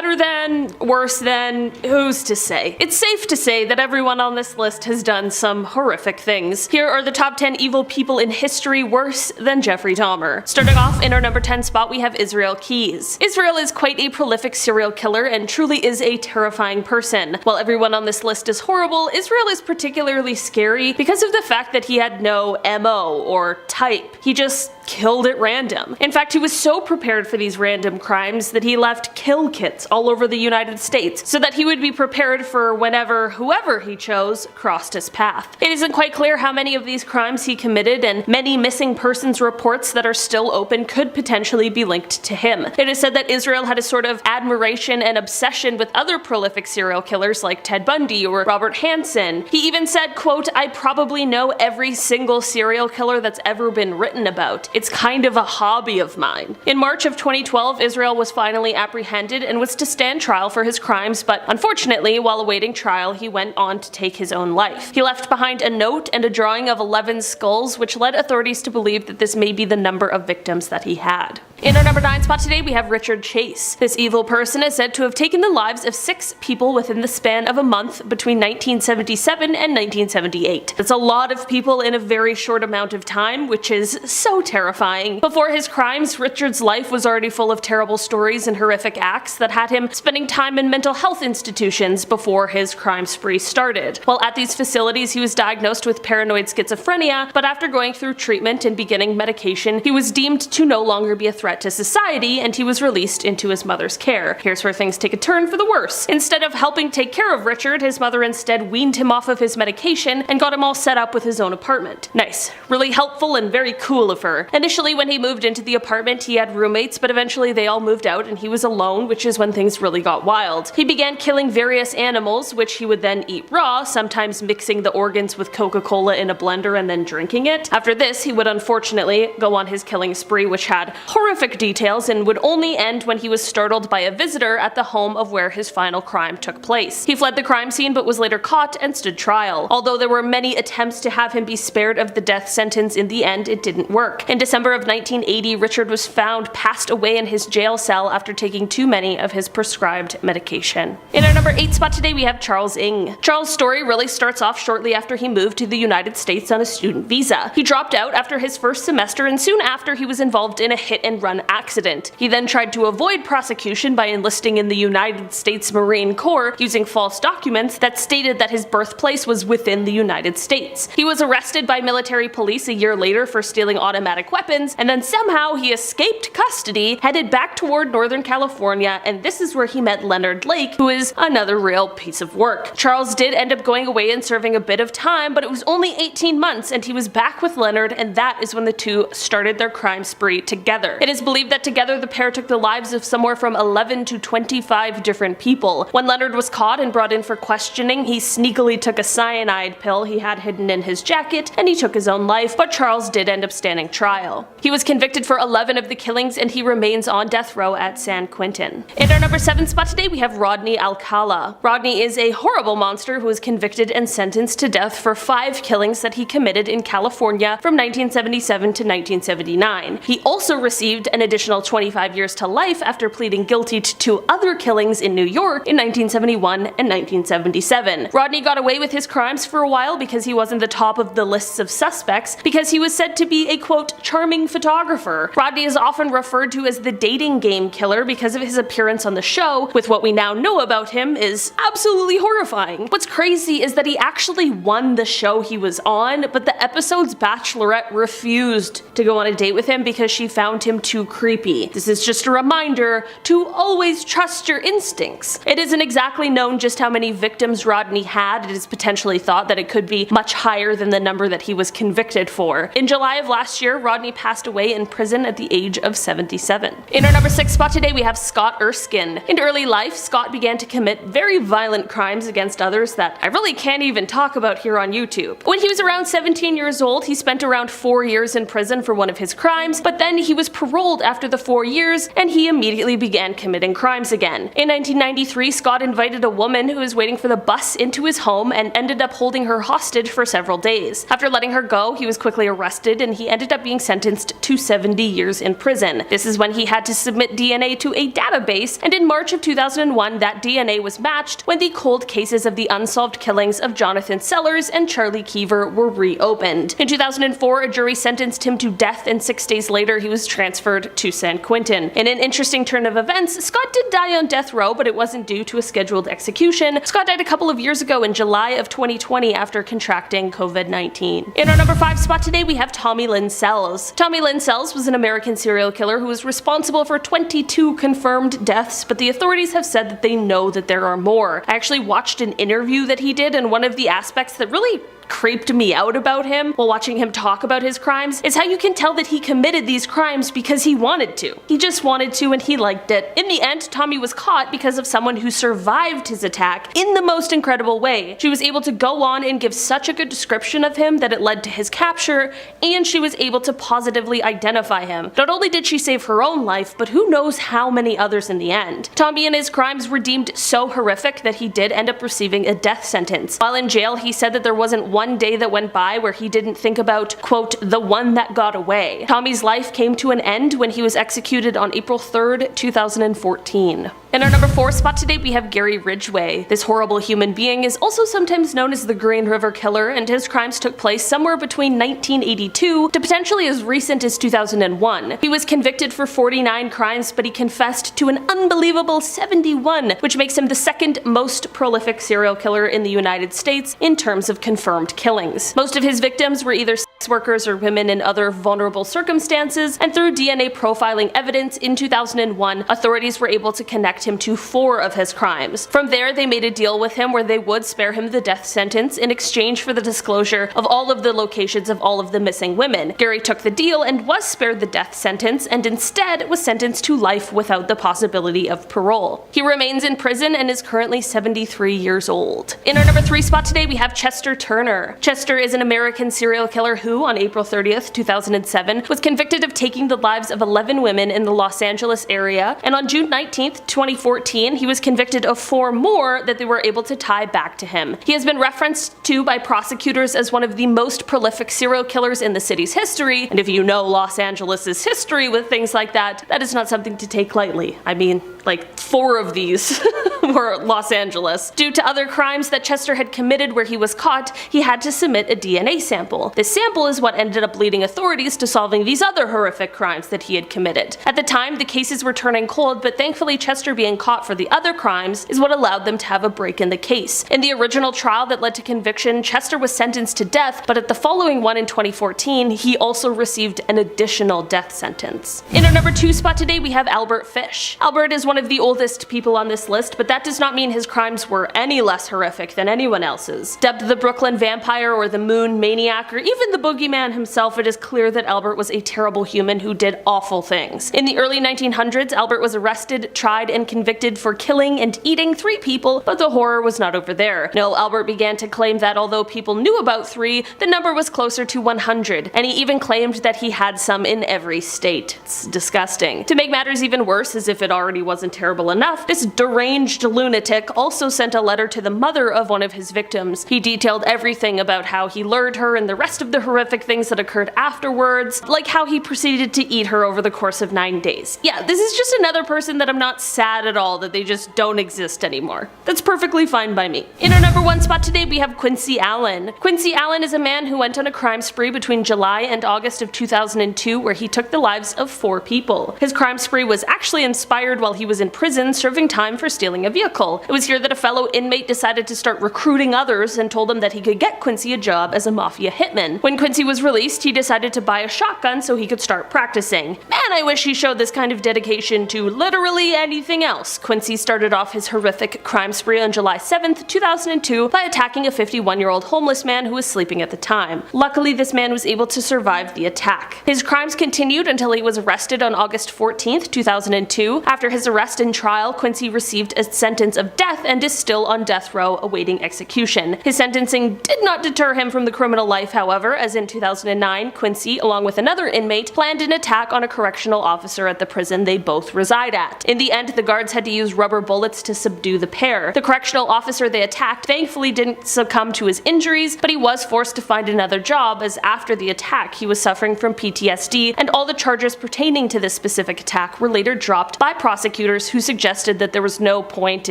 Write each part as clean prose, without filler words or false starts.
Better than, worse than, who's to say? It's safe to say that everyone on this list has done some horrific things. Here are the top 10 evil people in history worse than Jeffrey Dahmer. Starting off in our number 10 spot, we have Israel Keyes. Israel is quite a prolific serial killer and truly is a terrifying person. While everyone on this list is horrible, Israel is particularly scary because of the fact that he had no MO or type. He just killed at random. In fact, he was so prepared for these random crimes that he left kill kits all over the United States so that he would be prepared for whenever whoever he chose crossed his path. It isn't quite clear how many of these crimes he committed, and many missing persons reports that are still open could potentially be linked to him. It is said that Israel had a sort of admiration and obsession with other prolific serial killers like Ted Bundy or Robert Hansen. He even said, quote, "I probably know every single serial killer that's ever been written about. It's kind of a hobby of mine." In March of 2012, Israel was finally apprehended and was to stand trial for his crimes, but unfortunately, while awaiting trial, he went on to take his own life. He left behind a note and a drawing of 11 skulls, which led authorities to believe that this may be the number of victims that he had. In our number 9 spot today, we have Richard Chase. This evil person is said to have taken the lives of 6 people within the span of a month between 1977 and 1978. That's a lot of people in a very short amount of time, which is so terrifying. Before his crimes, Richard's life was already full of terrible stories and horrific acts that had him spending time in mental health institutions before his crime spree started. While at these facilities, he was diagnosed with paranoid schizophrenia, but after going through treatment and beginning medication, he was deemed to no longer be a threat to society, and he was released into his mother's care. Here's where things take a turn for the worse. Instead of helping take care of Richard, his mother instead weaned him off of his medication and got him all set up with his own apartment. Nice. Really helpful and very cool of her. Initially, when he moved into the apartment, he had roommates, but eventually they all moved out and he was alone, which is when things really got wild. He began killing various animals, which he would then eat raw, sometimes mixing the organs with Coca-Cola in a blender and then drinking it. After this, he would unfortunately go on his killing spree, which had horrific details and would only end when he was startled by a visitor at the home of where his final crime took place. He fled the crime scene but was later caught and stood trial. Although there were many attempts to have him be spared of the death sentence, in the end it didn't work. In December of 1980, Richard was found passed away in his jail cell after taking too many of his prescribed medication. In our number 8 spot today, we have Charles Ng. Charles' story really starts off shortly after he moved to the United States on a student visa. He dropped out after his first semester, and soon after he was involved in a hit-and-run accident. He then tried to avoid prosecution by enlisting in the United States Marine Corps using false documents that stated that his birthplace was within the United States. He was arrested by military police a year later for stealing automatic weapons, and then somehow he escaped custody, headed back toward Northern California, and this is where he met Leonard Lake, who is another real piece of work. Charles did end up going away and serving a bit of time, but it was only 18 months and he was back with Leonard, and that is when the two started their crime spree together. It is believed that together the pair took the lives of somewhere from 11 to 25 different people. When Leonard was caught and brought in for questioning, he sneakily took a cyanide pill he had hidden in his jacket and he took his own life, but Charles did end up standing trial. He was convicted for 11 of the killings and he remains on death row at San Quentin. In our number 7 spot today, we have Rodney Alcala. Rodney is a horrible monster who was convicted and sentenced to death for 5 killings that he committed in California from 1977 to 1979. He also received an additional 25 years to life after pleading guilty to 2 other killings in New York in 1971 and 1977. Rodney got away with his crimes for a while because he wasn't the top of the lists of suspects, because he was said to be a quote charming photographer. Rodney is often referred to as the dating game killer because of his appearance on the show, with what we now know about him is absolutely horrifying. What's crazy is that he actually won the show he was on, but the episode's bachelorette refused to go on a date with him because she found him too creepy. This is just a reminder to always trust your instincts. It isn't exactly known just how many victims Rodney had. It is potentially thought that it could be much higher than the number that he was convicted for. In July of last year, Rodney passed away in prison at the age of 77. In our number 6 spot today, we have Scott Erskine. In early life, Scott began to commit very violent crimes against others that I really can't even talk about here on YouTube. When he was around 17 years old, he spent around 4 years in prison for one of his crimes, but then he was paroled after the 4 years and he immediately began committing crimes again. In 1993, Scott invited a woman who was waiting for the bus into his home and ended up holding her hostage for several days. After letting her go, he was quickly arrested and he ended up being sentenced to 70 years in prison. This is when he had to submit DNA to a database, and in March of 2001 that DNA was matched when the cold cases of the unsolved killings of Jonathan Sellers and Charlie Keever were reopened. In 2004, a jury sentenced him to death, and 6 days later he was transferred to San Quentin. In an interesting turn of events, Scott did die on death row, but it wasn't due to a scheduled execution. Scott died a couple of years ago in July of 2020 after contracting COVID-19. In our number 5 spot today, we have Tommy Lynn Sells. Tommy Lynn Sells was an American serial killer who was responsible for 22 confirmed deaths, but the authorities have said that they know that there are more. I actually watched an interview that he did, and one of the aspects that really creeped me out about him while watching him talk about his crimes is how you can tell that he committed these crimes because he wanted to. He just wanted to, and he liked it. In the end, Tommy was caught because of someone who survived his attack in the most incredible way. She was able to go on and give such a good description of him that it led to his capture, and she was able to positively identify him. Not only did she save her own life, but who knows how many others in the end. Tommy and his crimes were deemed so horrific that he did end up receiving a death sentence. While in jail, he said that there wasn't one day that went by where he didn't think about, quote, the one that got away. Tommy's life came to an end when he was executed on April 3rd, 2014. In our number 4 spot today, we have Gary Ridgway. This horrible human being is also sometimes known as the Green River Killer, and his crimes took place somewhere between 1982 to potentially as recent as 2001. He was convicted for 49 crimes, but he confessed to an unbelievable 71, which makes him the second most prolific serial killer in the United States in terms of confirmed killings. Most of his victims were either sex workers or women in other vulnerable circumstances, and through DNA profiling evidence in 2001, authorities were able to connect him to 4 of his crimes. From there, they made a deal with him where they would spare him the death sentence in exchange for the disclosure of all of the locations of all of the missing women. Gary took the deal and was spared the death sentence, and instead was sentenced to life without the possibility of parole. He remains in prison and is currently 73 years old. In our number 3 spot today, we have Chester Turner. Chester is an American serial killer who, on April 30th, 2007, was convicted of taking the lives of 11 women in the Los Angeles area, and on June 19th, 2014, he was convicted of 4 more that they were able to tie back to him. He has been referenced to by prosecutors as one of the most prolific serial killers in the city's history, and if you know Los Angeles' history with things like that, that is not something to take lightly. I mean, like 4 of these were Los Angeles. Due to other crimes that Chester had committed where he was caught, he had to submit a DNA sample. This sample is what ended up leading authorities to solving these other horrific crimes that he had committed. At the time, the cases were turning cold, but thankfully Chester being caught for the other crimes is what allowed them to have a break in the case. In the original trial that led to conviction, Chester was sentenced to death, but at the following one in 2014, he also received an additional death sentence. In our number 2 spot today, we have Albert Fish. Albert is one of the oldest people on this list, but that does not mean his crimes were any less horrific than anyone else's. Dubbed the Brooklyn Vampire or the Moon Maniac or even the Boogeyman himself, it is clear that Albert was a terrible human who did awful things. In the early 1900s, Albert was arrested, tried, and convicted for killing and eating 3 people, but the horror was not over there. No, Albert began to claim that although people knew about 3, the number was closer to 100, and he even claimed that he had some in every state. It's disgusting. To make matters even worse, as if it already wasn't terrible enough, this deranged lunatic also sent a letter to the mother of one of his victims. He detailed everything about how he lured her and the rest of the horrific things that occurred afterwards, like how he proceeded to eat her over the course of 9 days. Yeah, this is just another person that I'm not sad at all that they just don't exist anymore. That's perfectly fine by me. In our number 1 spot today, we have Quincy Allen. Quincy Allen is a man who went on a crime spree between July and August of 2002 where he took the lives of 4 people. His crime spree was actually inspired while he was in prison serving time for stealing a vehicle. It was here that a fellow inmate decided to start recruiting others and told him that he could get Quincy a job as a mafia hitman. When Quincy was released, he decided to buy a shotgun so he could start practicing. Man, I wish he showed this kind of dedication to literally anything else. Quincy started off his horrific crime spree on July 7th, 2002 by attacking a 51-year-old homeless man who was sleeping at the time. Luckily, this man was able to survive the attack. His crimes continued until he was arrested on August 14th, 2002. After his arrest, arrest and trial, Quincy received a sentence of death and is still on death row awaiting execution. His sentencing did not deter him from the criminal life, however, as in 2009, Quincy, along with another inmate, planned an attack on a correctional officer at the prison they both reside at. In the end, the guards had to use rubber bullets to subdue the pair. The correctional officer they attacked thankfully didn't succumb to his injuries, but he was forced to find another job, as after the attack he was suffering from PTSD, and all the charges pertaining to this specific attack were later dropped by prosecutors who suggested that there was no point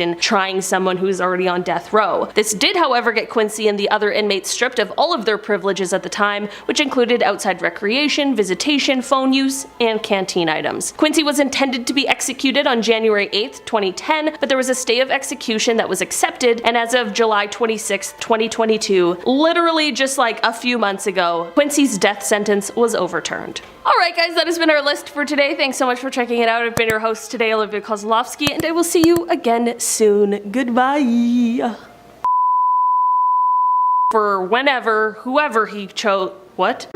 in trying someone who is already on death row. This did, however, get Quincy and the other inmates stripped of all of their privileges at the time, which included outside recreation, visitation, phone use, and canteen items. Quincy was intended to be executed on January 8th, 2010, but there was a stay of execution that was accepted, and as of July 26th, 2022, literally just like a few months ago, Quincy's death sentence was overturned. Alright guys, that has been our list for today. Thanks so much for checking it out. I've been your host today, Olivia Kozlowski, and I will see you again soon. Goodbye. For whenever, whoever he chose. What?